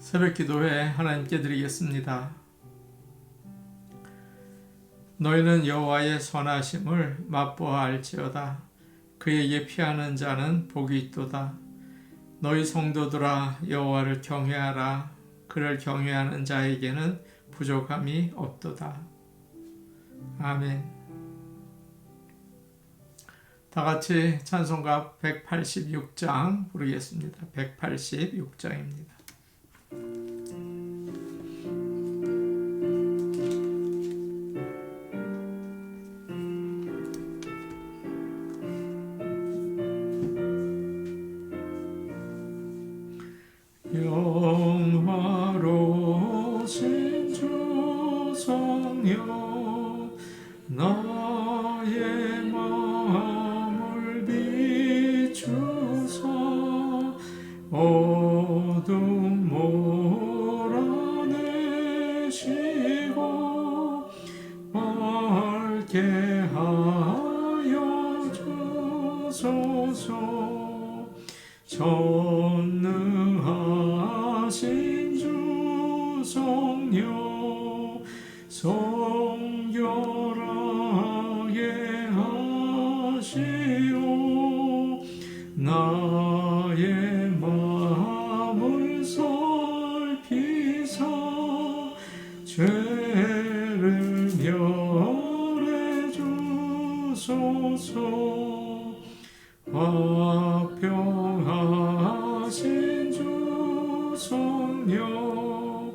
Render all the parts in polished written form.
새벽 기도회 하나님께 드리겠습니다. 너희는 여호와의 선하심을 맛보아 알지어다. 그에게 피하는 자는 복이 있도다. 너희 성도들아 여호와를 경외하라. 그를 경외하는 자에게는 부족함이 없도다. 아멘. 다 같이 찬송가 186장 부르겠습니다. 186장입니다. 영화로우신 주 성령 나의 마음을 비추사 어둠 몰아내시고 밝게 하여 주소서. 전능하신 주 성령 성결하게 하시오. 나의 마음을 살피사 죄를 멸해 주소서. 화평하신 주 성령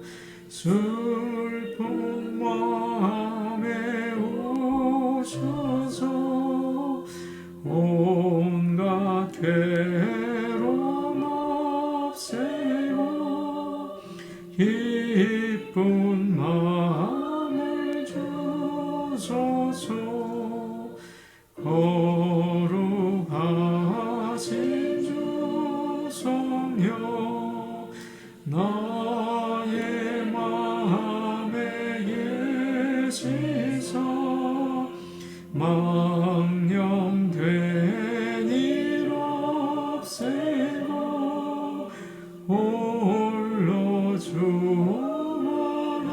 슬픈 마음에 오셔서 온갖 괴로움 없애고 기쁜 마음을 주소서. 거룩하신 주 성령 나의 마음에 계시사 망령된 일 없애고 홀로 주만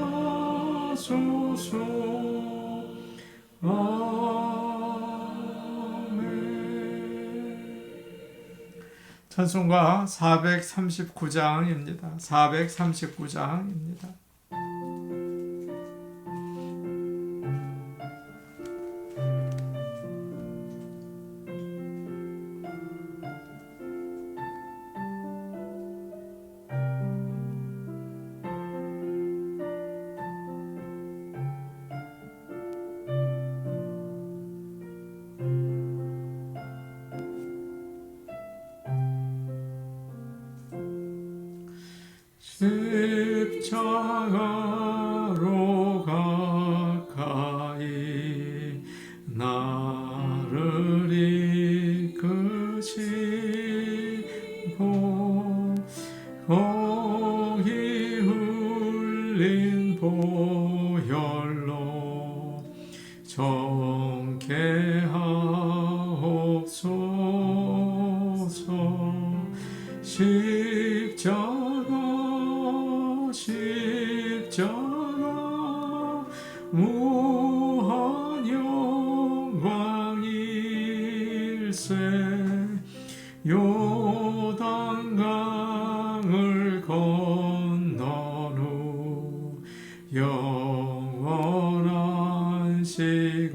하소서. 찬송가 439장입니다. 439장입니다. 십자가로 가까이 나를 이끄시고 거기 흘린 보혈로 정케 하옵소서. 십자가 무한 영광일세. 요단강을 건넌 후 영원한 시건네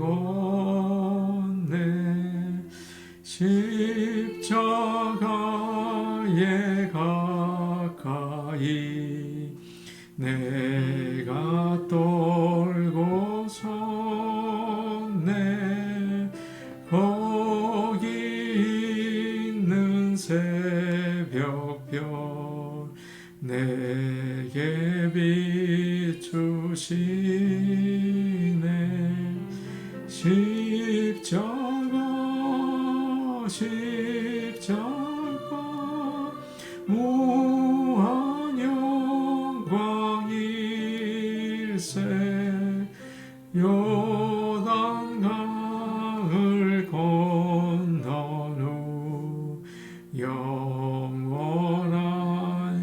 십자가에 가까이 내가 떨고 섰네. 거기 있는 새벽별 내게 비추시네. 십자가 무한 영광일세. 요단강을 건넌 후 영원한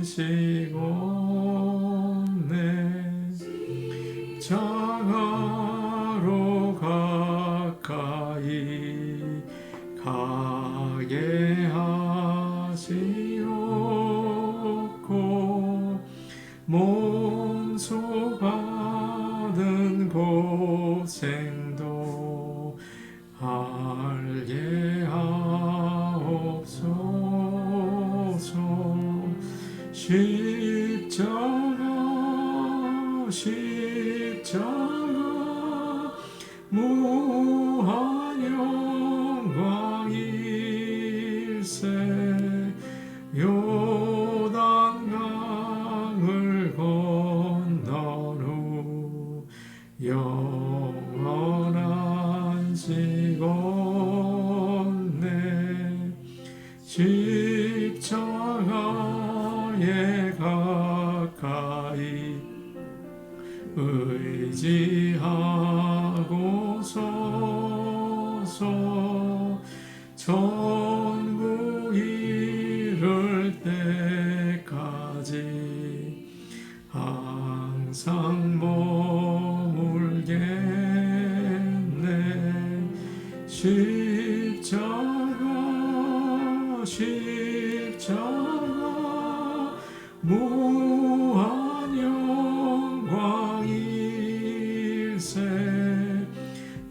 시건 십자가로 가까이 가게 하시옵고 몸소 받은 고생도 알게 하옵소서. 십자가 무한 영광일세. 요단강을 건넌 후 영원한 시건네 십자가에 가까이 의지하고 서서 전부 이룰 때까지 항상 머물겠네. 십자가 무한 영광일세.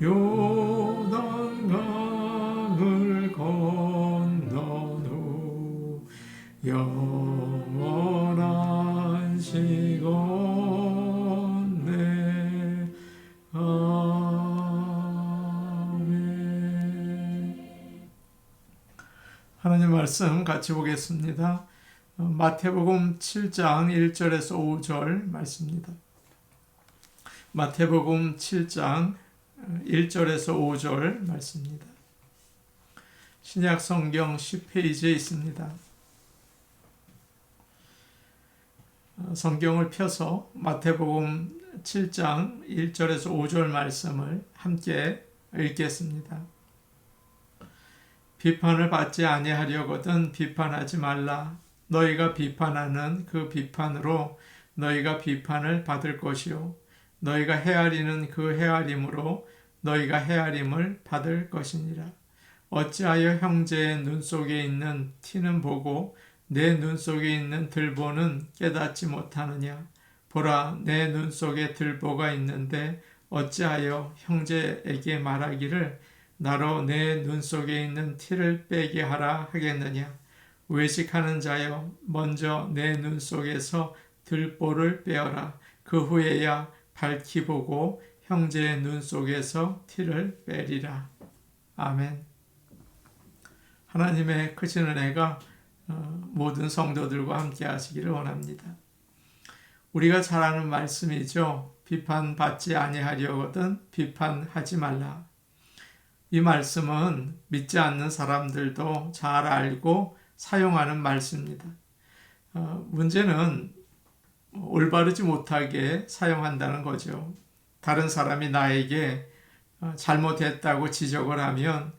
요단강을 건넌 후 영원한 시건네. 아멘. 하나님 말씀 같이 보겠습니다. 마태복음 7장 1절에서 5절 말씀입니다. 마태복음 7장 1절에서 5절 말씀입니다. 신약 성경 10페이지에 있습니다. 성경을 펴서 마태복음 7장 1절에서 5절 말씀을 함께 읽겠습니다. 비판을 받지 아니하려거든 비판하지 말라. 너희가 비판하는 그 비판으로 너희가 비판을 받을 것이요 너희가 헤아리는 그 헤아림으로 너희가 헤아림을 받을 것이니라. 어찌하여 형제의 눈 속에 있는 티는 보고 내 눈 속에 있는 들보는 깨닫지 못하느냐. 보라, 내 눈 속에 들보가 있는데 어찌하여 형제에게 말하기를 나로 내 눈 속에 있는 티를 빼게 하라 하겠느냐. 외식하는 자여, 먼저 내 눈 속에서 들보를 빼어라. 그 후에야 밝히 보고 형제의 눈 속에서 티를 빼리라. 아멘. 하나님의 크신 은혜가 모든 성도들과 함께 하시기를 원합니다. 우리가 잘 아는 말씀이죠. 비판받지 아니하려거든 비판하지 말라. 이 말씀은 믿지 않는 사람들도 잘 알고 사용하는 말씀입니다. 문제는 올바르지 못하게 사용한다는 거죠. 다른 사람이 나에게 잘못했다고 지적을 하면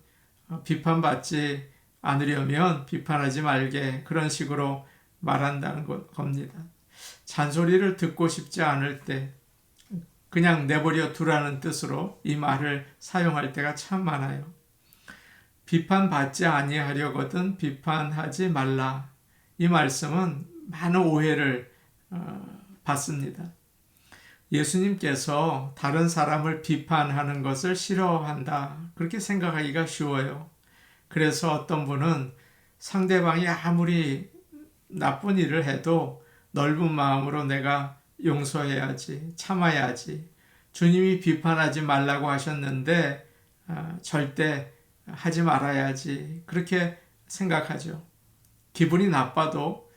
비판받지 않으려면 비판하지 말게, 그런 식으로 말한다는 겁니다. 잔소리를 듣고 싶지 않을 때 그냥 내버려 두라는 뜻으로 이 말을 사용할 때가 참 많아요. 비판받지 아니하려거든 비판하지 말라. 이 말씀은 많은 오해를 받습니다. 예수님께서 다른 사람을 비판하는 것을 싫어한다, 그렇게 생각하기가 쉬워요. 그래서 어떤 분은 상대방이 아무리 나쁜 일을 해도 넓은 마음으로 내가 용서해야지, 참아야지, 주님이 비판하지 말라고 하셨는데 절대 하지 말아야지, 그렇게 생각하죠. 기분이 나빠도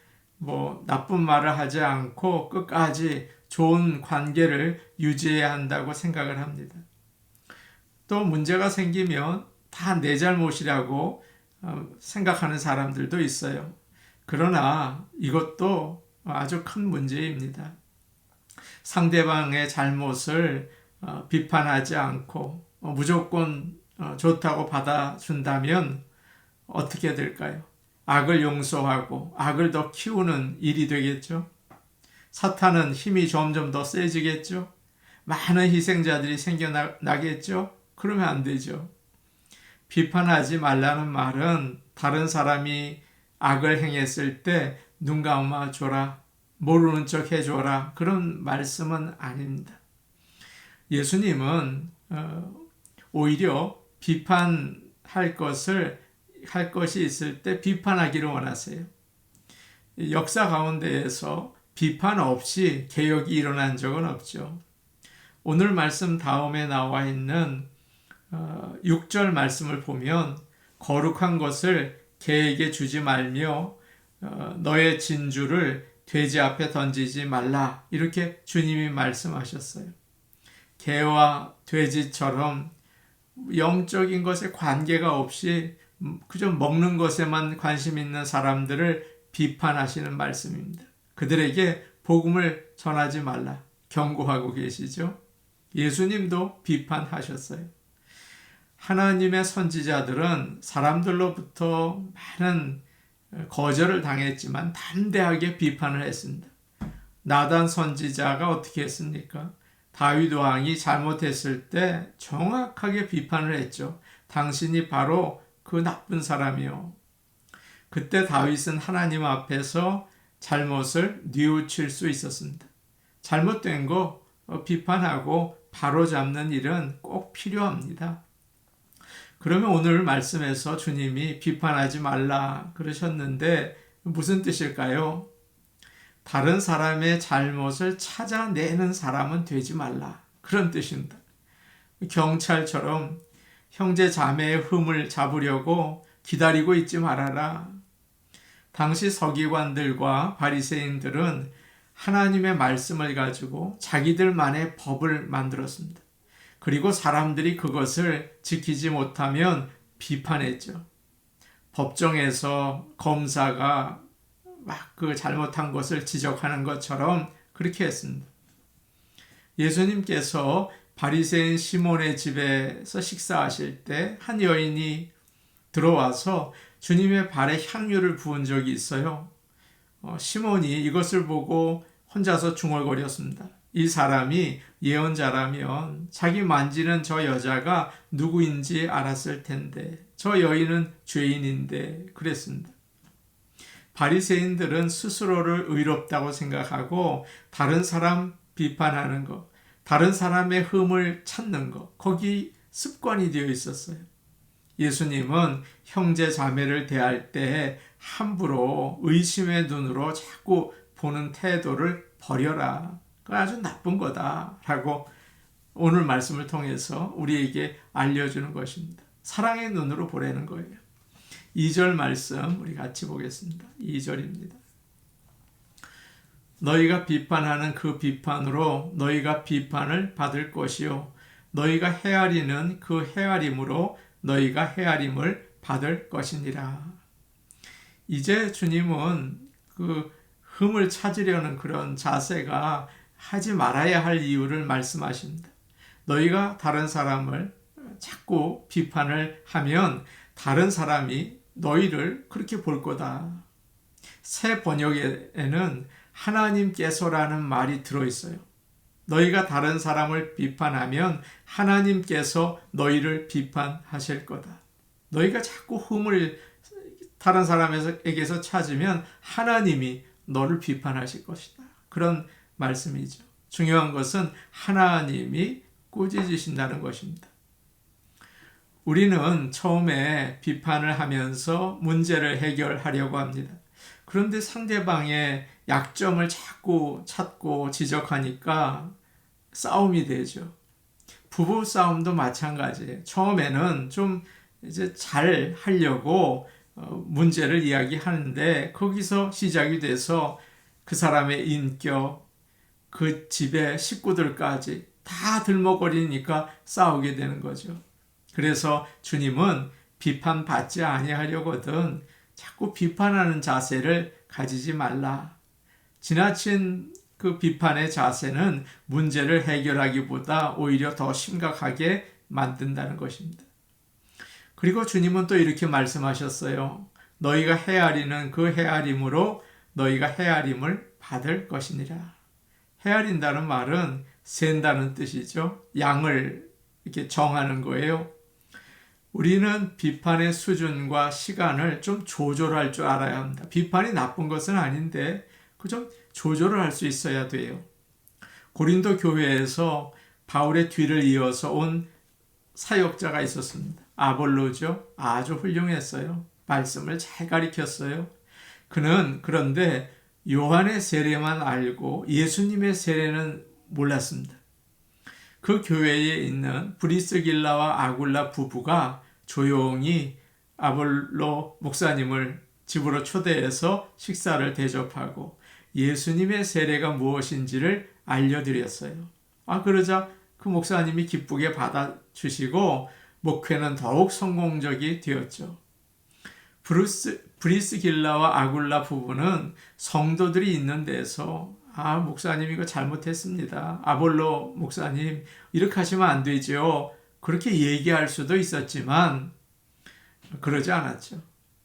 나쁜 말을 하지 않고 끝까지 좋은 관계를 유지해야 한다고 생각을 합니다. 또 문제가 생기면 다 내 잘못이라고 생각하는 사람들도 있어요. 그러나 이것도 아주 큰 문제입니다. 상대방의 잘못을 비판하지 않고 무조건 좋다고 받아준다면 어떻게 될까요? 악을 용서하고 악을 더 키우는 일이 되겠죠. 사탄은 힘이 점점 더 세지겠죠. 많은 희생자들이 생겨나겠죠? 그러면 안 되죠. 비판하지 말라는 말은 다른 사람이 악을 행했을 때 눈 감아줘라, 모르는 척 해줘라, 그런 말씀은 아닙니다. 예수님은 오히려 비판할 것이 있을 때 비판하기를 원하세요. 역사 가운데에서 비판 없이 개혁이 일어난 적은 없죠. 오늘 말씀 다음에 나와 있는 6절 말씀을 보면 거룩한 것을 개에게 주지 말며 너의 진주를 돼지 앞에 던지지 말라, 이렇게 주님이 말씀하셨어요. 개와 돼지처럼 영적인 것에 관계가 없이 그저 먹는 것에만 관심 있는 사람들을 비판하시는 말씀입니다. 그들에게 복음을 전하지 말라 경고하고 계시죠. 예수님도 비판하셨어요. 하나님의 선지자들은 사람들로부터 많은 거절을 당했지만 담대하게 비판을 했습니다. 나단 선지자가 어떻게 했습니까? 다윗 왕이 잘못했을 때 정확하게 비판을 했죠. 당신이 바로 그 나쁜 사람이요. 그때 다윗은 하나님 앞에서 잘못을 뉘우칠 수 있었습니다. 잘못된 거 비판하고 바로잡는 일은 꼭 필요합니다. 그러면 오늘 말씀에서 주님이 비판하지 말라 그러셨는데 무슨 뜻일까요? 다른 사람의 잘못을 찾아내는 사람은 되지 말라, 그런 뜻입니다. 경찰처럼 형제 자매의 흠을 잡으려고 기다리고 있지 말아라. 당시 서기관들과 바리새인들은 하나님의 말씀을 가지고 자기들만의 법을 만들었습니다. 그리고 사람들이 그것을 지키지 못하면 비판했죠. 법정에서 검사가 막 그 잘못한 것을 지적하는 것처럼 그렇게 했습니다. 예수님께서 바리새인 시몬의 집에서 식사하실 때 한 여인이 들어와서 주님의 발에 향유를 부은 적이 있어요. 시몬이 이것을 보고 혼자서 중얼거렸습니다. 이 사람이 예언자라면 자기 만지는 저 여자가 누구인지 알았을 텐데, 저 여인은 죄인인데, 그랬습니다. 바리새인들은 스스로를 의롭다고 생각하고 다른 사람 비판하는 것, 다른 사람의 흠을 찾는 것, 거기 습관이 되어 있었어요. 예수님은 형제 자매를 대할 때 함부로 의심의 눈으로 자꾸 보는 태도를 버려라, 그건 아주 나쁜 거다라고 오늘 말씀을 통해서 우리에게 알려주는 것입니다. 사랑의 눈으로 보라는 거예요. 2절 말씀 우리 같이 보겠습니다. 2절입니다. 너희가 비판하는 그 비판으로 너희가 비판을 받을 것이요, 너희가 헤아리는 그 헤아림으로 너희가 헤아림을 받을 것이니라. 이제 주님은 그 흠을 찾으려는 그런 자세가 하지 말아야 할 이유를 말씀하십니다. 너희가 다른 사람을 자꾸 비판을 하면 다른 사람이 너희를 그렇게 볼 거다. 새 번역에는 하나님께서라는 말이 들어있어요. 너희가 다른 사람을 비판하면 하나님께서 너희를 비판하실 거다. 너희가 자꾸 흠을 다른 사람에게서 찾으면 하나님이 너를 비판하실 것이다. 그런 말씀이죠. 중요한 것은 하나님이 꾸짖으신다는 것입니다. 우리는 처음에 비판을 하면서 문제를 해결하려고 합니다. 그런데 상대방의 약점을 자꾸 찾고 지적하니까 싸움이 되죠. 부부 싸움도 마찬가지예요. 처음에는 좀 이제 잘 하려고 문제를 이야기하는데 거기서 시작이 돼서 그 사람의 인격, 그 집의 식구들까지 다 들먹거리니까 싸우게 되는 거죠. 그래서 주님은 비판받지 아니하려거든 자꾸 비판하는 자세를 가지지 말라. 지나친 그 비판의 자세는 문제를 해결하기보다 오히려 더 심각하게 만든다는 것입니다. 그리고 주님은 또 이렇게 말씀하셨어요. 너희가 헤아리는 그 헤아림으로 너희가 헤아림을 받을 것이니라. 헤아린다는 말은 센다는 뜻이죠. 양을 이렇게 정하는 거예요. 우리는 비판의 수준과 시간을 좀 조절할 줄 알아야 합니다. 비판이 나쁜 것은 아닌데 그 좀 조절을 할 수 있어야 돼요. 고린도 교회에서 바울의 뒤를 이어서 온 사역자가 있었습니다. 아볼로죠. 아주 훌륭했어요. 말씀을 잘 가르쳤어요. 그는 그런데 요한의 세례만 알고 예수님의 세례는 몰랐습니다. 그 교회에 있는 브리스길라와 아굴라 부부가 조용히 아볼로 목사님을 집으로 초대해서 식사를 대접하고 예수님의 세례가 무엇인지를 알려드렸어요. 그러자 그 목사님이 기쁘게 받아주시고 목회는 더욱 성공적이 되었죠. 브리스길라와 아굴라 부부는 성도들이 있는 데서 목사님 이거 잘못했습니다. 아볼로 목사님 이렇게 하시면 안 되죠. 그렇게 얘기할 수도 있었지만 그러지 않았죠.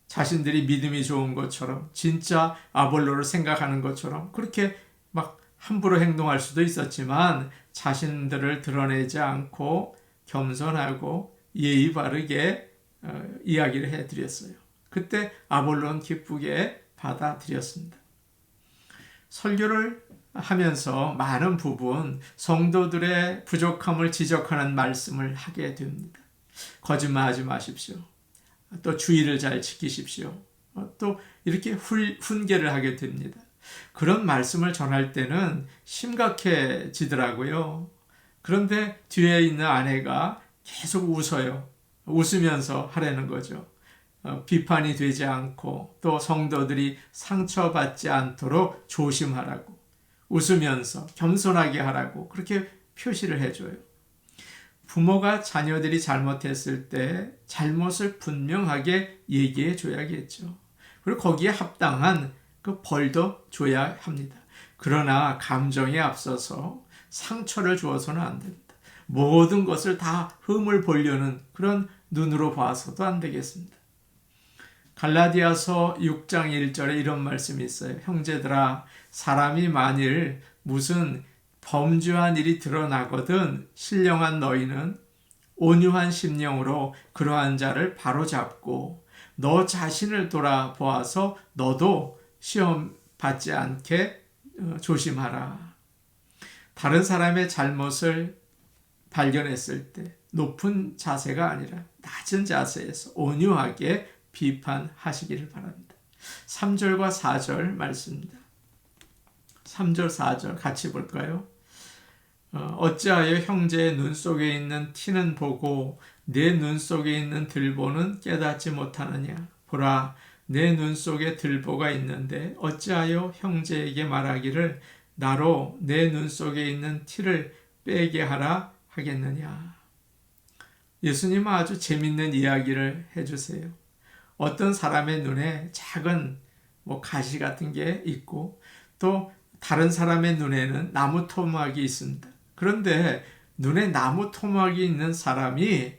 자신들이 믿음이 좋은 것처럼 진짜 아볼로를 생각하는 것처럼 그렇게 막 함부로 행동할 수도 있었지만 자신들을 드러내지 않고 겸손하고 예의 바르게 이야기를 해드렸어요. 그때 아볼로는 기쁘게 받아들였습니다. 설교를 하면서 많은 부분 성도들의 부족함을 지적하는 말씀을 하게 됩니다. 거짓말하지 마십시오. 또 주의를 잘 지키십시오. 또 이렇게 훈계를 하게 됩니다. 그런 말씀을 전할 때는 심각해지더라고요. 그런데 뒤에 있는 아내가 계속 웃어요. 웃으면서 하라는 거죠. 비판이 되지 않고 또 성도들이 상처받지 않도록 조심하라고 웃으면서 겸손하게 하라고 그렇게 표시를 해줘요. 부모가 자녀들이 잘못했을 때 잘못을 분명하게 얘기해 줘야겠죠. 그리고 거기에 합당한 그 벌도 줘야 합니다. 그러나 감정에 앞서서 상처를 주어서는 안 됩니다. 모든 것을 다 흠을 보려는 그런 눈으로 봐서도 안 되겠습니다. 갈라디아서 6장 1절에 이런 말씀이 있어요. 형제들아, 사람이 만일 무슨 범죄한 일이 드러나거든 신령한 너희는 온유한 심령으로 그러한 자를 바로잡고 너 자신을 돌아보아서 너도 시험 받지 않게 조심하라. 다른 사람의 잘못을 발견했을 때 높은 자세가 아니라 낮은 자세에서 온유하게 비판하시기를 바랍니다. 3절과 4절 말씀입니다. 3절 4절 같이 볼까요? 어찌하여 형제의 눈 속에 있는 티는 보고 내 눈 속에 있는 들보는 깨닫지 못하느냐? 보라, 내 눈 속에 들보가 있는데 어찌하여 형제에게 말하기를 나로 내 눈 속에 있는 티를 빼게 하라 하겠느냐? 예수님은 아주 재밌는 이야기를 해주세요. 어떤 사람의 눈에 작은 가시 같은 게 있고 또 다른 사람의 눈에는 나무 토막이 있습니다. 그런데 눈에 나무 토막이 있는 사람이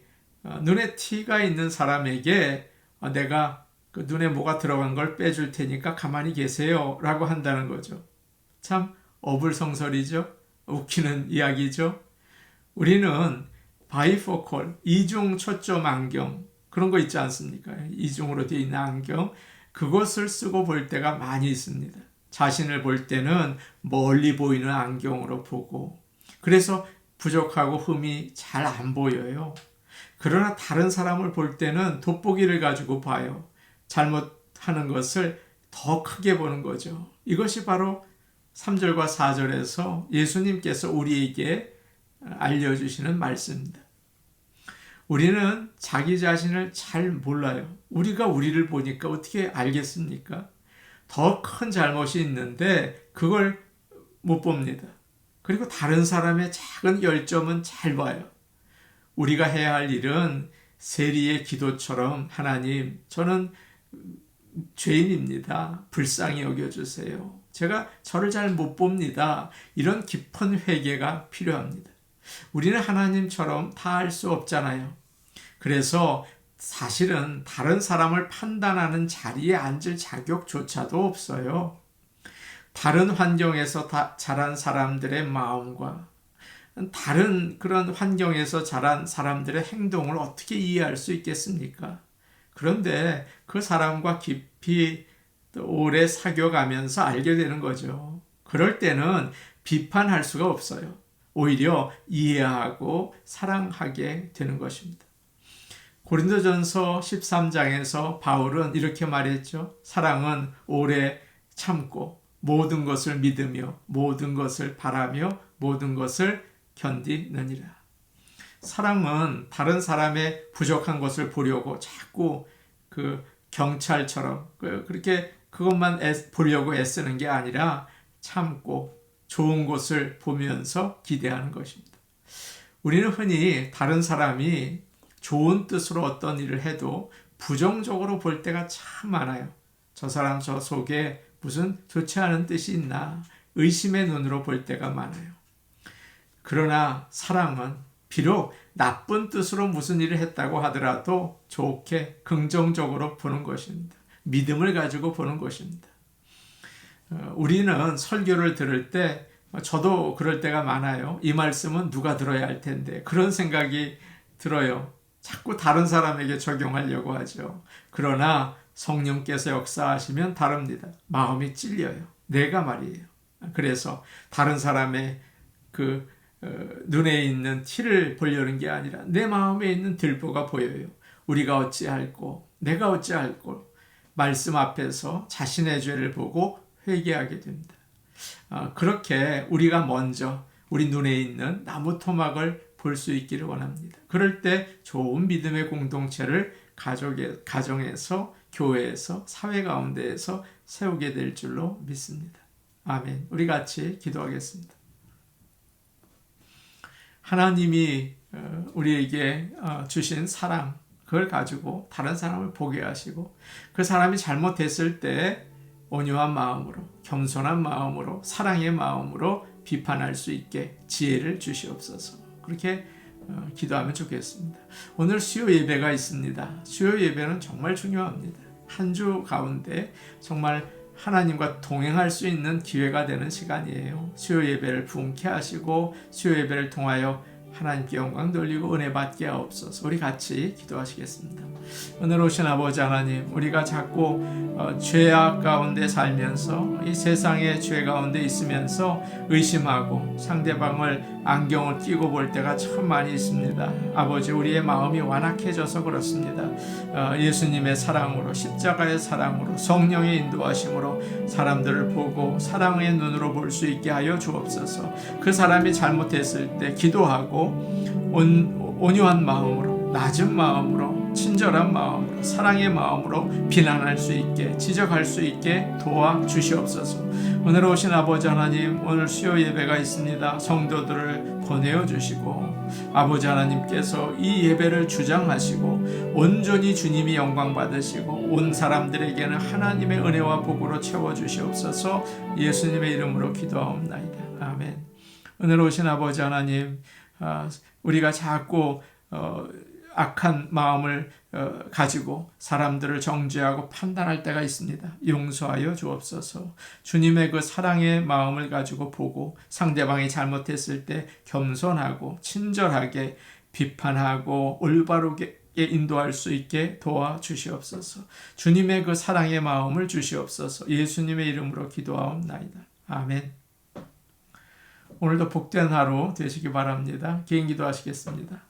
눈에 티가 있는 사람에게 내가 그 눈에 뭐가 들어간 걸 빼줄 테니까 가만히 계세요 라고 한다는 거죠. 참 어불성설이죠. 웃기는 이야기죠. 우리는 바이포컬, 이중 초점 안경 그런 거 있지 않습니까? 이중으로 되어 있는 안경 그것을 쓰고 볼 때가 많이 있습니다. 자신을 볼 때는 멀리 보이는 안경으로 보고 그래서 부족하고 흠이 잘 안 보여요. 그러나 다른 사람을 볼 때는 돋보기를 가지고 봐요. 잘못하는 것을 더 크게 보는 거죠. 이것이 바로 3절과 4절에서 예수님께서 우리에게 알려주시는 말씀입니다. 우리는 자기 자신을 잘 몰라요. 우리가 우리를 보니까 어떻게 알겠습니까? 더 큰 잘못이 있는데 그걸 못 봅니다. 그리고 다른 사람의 작은 열점은 잘 봐요. 우리가 해야 할 일은 세리의 기도처럼 하나님, 저는 죄인입니다. 불쌍히 여겨주세요. 제가 저를 잘 못 봅니다. 이런 깊은 회개가 필요합니다. 우리는 하나님처럼 다 할 수 없잖아요. 그래서 사실은 다른 사람을 판단하는 자리에 앉을 자격조차도 없어요. 다른 환경에서 자란 사람들의 마음과 다른 그런 환경에서 자란 사람들의 행동을 어떻게 이해할 수 있겠습니까? 그런데 그 사람과 깊이 오래 사귀어가면서 알게 되는 거죠. 그럴 때는 비판할 수가 없어요. 오히려 이해하고 사랑하게 되는 것입니다. 고린도전서 13장에서 바울은 이렇게 말했죠. 사랑은 오래 참고 모든 것을 믿으며 모든 것을 바라며 모든 것을 견디느니라. 사랑은 다른 사람의 부족한 것을 보려고 자꾸 그 경찰처럼 그렇게 그것만 보려고 애쓰는 게 아니라 참고 좋은 것을 보면서 기대하는 것입니다. 우리는 흔히 다른 사람이 좋은 뜻으로 어떤 일을 해도 부정적으로 볼 때가 참 많아요. 저 사람 저 속에 무슨 좋지 않은 뜻이 있나 의심의 눈으로 볼 때가 많아요. 그러나 사랑은 비록 나쁜 뜻으로 무슨 일을 했다고 하더라도 좋게 긍정적으로 보는 것입니다. 믿음을 가지고 보는 것입니다. 우리는 설교를 들을 때 저도 그럴 때가 많아요. 이 말씀은 누가 들어야 할 텐데 그런 생각이 들어요. 자꾸 다른 사람에게 적용하려고 하죠. 그러나 성령께서 역사하시면 다릅니다. 마음이 찔려요. 내가 말이에요. 그래서 다른 사람의 그 눈에 있는 티를 보려는 게 아니라 내 마음에 있는 들보가 보여요. 우리가 어찌할꼬 내가 어찌할꼬 말씀 앞에서 자신의 죄를 보고 회개하게 됩니다. 그렇게 우리가 먼저 우리 눈에 있는 나무 토막을 볼 수 있기를 원합니다. 그럴 때 좋은 믿음의 공동체를 가정에서 교회에서 사회 가운데에서 세우게 될 줄로 믿습니다. 아멘. 우리 같이 기도하겠습니다. 하나님이 우리에게 주신 사랑 그걸 가지고 다른 사람을 보게 하시고 그 사람이 잘못했을 때 온유한 마음으로 겸손한 마음으로 사랑의 마음으로 비판할 수 있게 지혜를 주시옵소서. 그렇게 기도하면 좋겠습니다. 오늘 수요 예배가 있습니다. 수요 예배는 정말 중요합니다. 한 주 가운데 정말 하나님과 동행할 수 있는 기회가 되는 시간이에요. 수요 예배를 부흥케 하시고 수요 예배를 통하여 하나님께 영광 돌리고 은혜 받게 하옵소서. 우리 같이 기도하시겠습니다. 오늘 오신 아버지 하나님, 우리가 자꾸 죄악 가운데 살면서 이 세상의 죄 가운데 있으면서 의심하고 상대방을 안경을 끼고 볼 때가 참 많이 있습니다. 아버지, 우리의 마음이 완악해져서 그렇습니다. 예수님의 사랑으로, 십자가의 사랑으로, 성령의 인도하심으로 사람들을 보고 사랑의 눈으로 볼 수 있게 하여 주옵소서. 그 사람이 잘못했을 때 기도하고 온유한 마음으로, 낮은 마음으로, 친절한 마음으로, 사랑의 마음으로 비난할 수 있게, 지적할 수 있게 도와주시옵소서. 오늘 오신 아버지 하나님, 오늘 수요 예배가 있습니다. 성도들을 보내어 주시고 아버지 하나님께서 이 예배를 주장하시고 온전히 주님이 영광 받으시고 온 사람들에게는 하나님의 은혜와 복으로 채워주시옵소서. 예수님의 이름으로 기도하옵나이다. 아멘. 오늘 오신 아버지 하나님, 우리가 자꾸 악한 마음을 가지고 사람들을 정죄하고 판단할 때가 있습니다. 용서하여 주옵소서. 주님의 그 사랑의 마음을 가지고 보고 상대방이 잘못했을 때 겸손하고 친절하게 비판하고 올바르게 인도할 수 있게 도와주시옵소서. 주님의 그 사랑의 마음을 주시옵소서. 예수님의 이름으로 기도하옵나이다. 아멘. 오늘도 복된 하루 되시기 바랍니다. 개인 기도하시겠습니다.